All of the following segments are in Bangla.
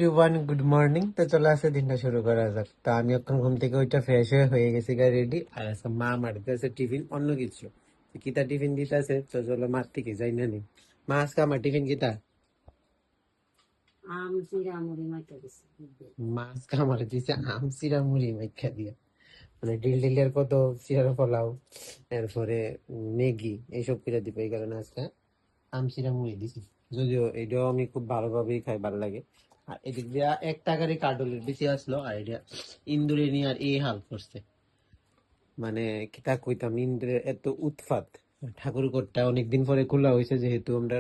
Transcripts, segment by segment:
Everyone good morning. তো চলে আসে দিনটা শুরু করা যাক। তো আমি এখন ঘুম থেকে ওইটা ফ্রেশ হয়ে গেছি গা রেডি। আর আজকে মা আমার দিতেছে টিফিন অন্য কিছু। তো কিতা টিফিন দিতেছে তো চলো মার থেকে যাই না নি। মা আজকে আমার টিফিন কিতা? মা আজকে আমার দিছে আম চিরা মুড়ি মাইখা দিয়ে, মানে ডিলের কত চিরা পোলাও, এরপরে ম্যাগি এইসব করে দিবে। এই কারণে আজকে আম চিরা মুড়ি দিছি। যদিও এটাও আমি খুব ভালোভাবেই খাই, ভালো লাগে। আর এদিক দিয়া 1 টাকারই কার্ডলের বেশি আসলো। আর এটা ইন্দুরে নিয়ে আর এই হাল করছে, মানে কিতা কইতাম, ইন্দুরে এত উৎপাত। ঠাকুরঘরটা অনেকদিন পরে খোলা হয়েছে, যেহেতু আমরা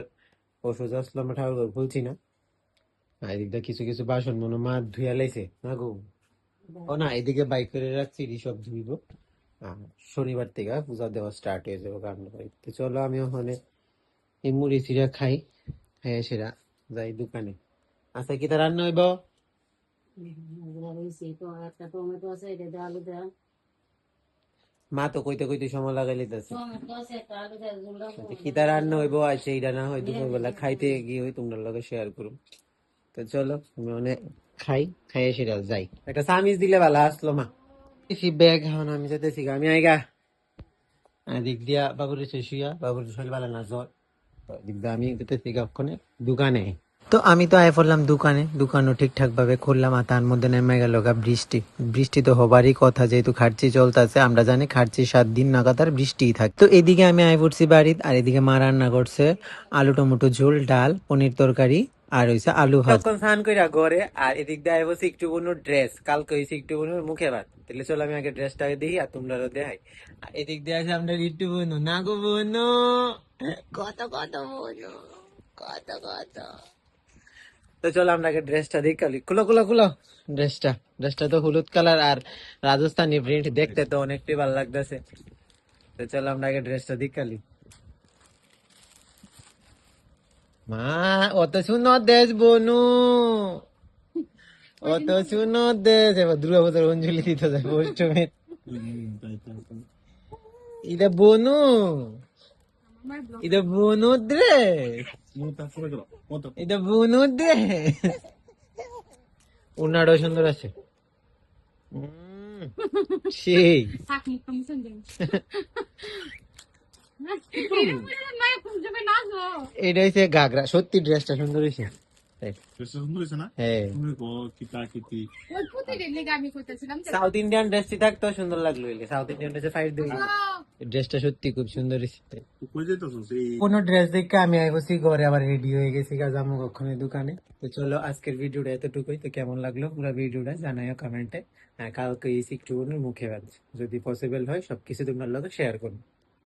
অসুস্থ আসলো, আমরা ঠাকুরঘর খুলছি না। আর এদিক দিয়ে কিছু কিছু বাসন মনে হয় মা ধুয়া লাইছে না গো। ও না, এদিকে বাইক করে রাখছি, এটি সব ধুইব। আর শনিবার থেকে পূজা দেওয়া স্টার্ট হয়ে যাবে কারণ তো চলো আমি ওখানে এই মুড়ি চিরা খাই, খাইয়ে সেরা যাই দোকানে। আচ্ছা কিতা রান্না হইব? মা তো কইতে কইতে সময় লাগাই লিতেছে। কিতা রান্না হইব আর সেইটা না হয় দুপুরবেলা খাইতে গিয়ে হই তোমরা লগে শেয়ার করুম। তো চলো আমি অনেক খাই, খাইয়ে সেটা যাই। একটা সামিজ দিলে ভালো আসলো মা। ব্যাগ এখন আমি যেতেছি, আমি আইগা। দিক দিয়া বাবুর শুইয়া, বাবুর শরীর ভালো না, জ্বর। দিক দিয়া আমি যেতেছি ওখানে দোকানে। তো আমি তো আয় পড়লাম দোকানে, দোকানও ঠিকঠাক ভাবে খুললাম। আর তার মধ্যে নেমে গেল বৃষ্টি। বৃষ্টি তো হবারই কথা, যেহেতু খার্চি চলতেছে। আমরা জানি খার্চি 7 দিন নাগাতার বৃষ্টিই থাকে। তো এদিকে আমি আয় পড়ছি বাড়িত, আর এদিকে মা রান্না করছে আলু টমেটো ঝোল, ডাল, পনির তরকারি, আর হইছে আলু ভাজা। তখন স্নান কইরা ঘরে, আর এদিক দিয়ে আয় বসে একটু বোনো ড্রেস, কালকে হইছে একটু বোনো মুখে ভাত। তাহলে চলো আমি আগে ড্রেসটাকে দেখি আর তোমরাও দেখাই। আর এদিক দিয়ে আছে আমরা একটু বোনো, না গো বোনো, কত কত বোনো, কত কত। তো চলো আমরা আগে ড্রেসটা দেখালি। খুলো খুলো খুলো ড্রেসটা। ড্রেসটা তো হলুদ কালার আর রাজস্থানি প্রিন্ট, দেখতে তো অনেকটাই ভালো লাগতেছে। তো চলো আমরা আগে ড্রেসটা দেখালি। মা অত সুন্দর দেশ বনু, অত সুন্দর দেশ। এবার দুর্গা পুজোর অঞ্জলি দিতে যাবো অষ্টমী। এটা বনু, এটা বনু ড্রেস, এটা বনু ড্রেস। উনারও সুন্দর আছে। সেই এটা হচ্ছে ঘাগরা। সত্যি ড্রেসটা সুন্দর হয়েছে। সাউথ ইন্ডিয়ান ড্রেসটি থাকতো সুন্দর লাগলো। সাউথ ইন্ডিয়ান ড্রেসে ফাইট দিই। ড্রেসটা সত্যি খুব সুন্দর হয়েছে। কোনো ড্রেস দেখে আমি আইবছি ঘরে, আবার রেডি হয়ে গেছি যাবো কখনো দোকানে। তো চলো আজকের ভিডিওটা এতটুকুই। তো কেমন লাগলো পুরো ভিডিওটা জানাইও কমেন্টে। কালকে এই একটু মুখে বাদ, যদি পসিবল হয় সবকিছু তোমার লগে শেয়ার করবো।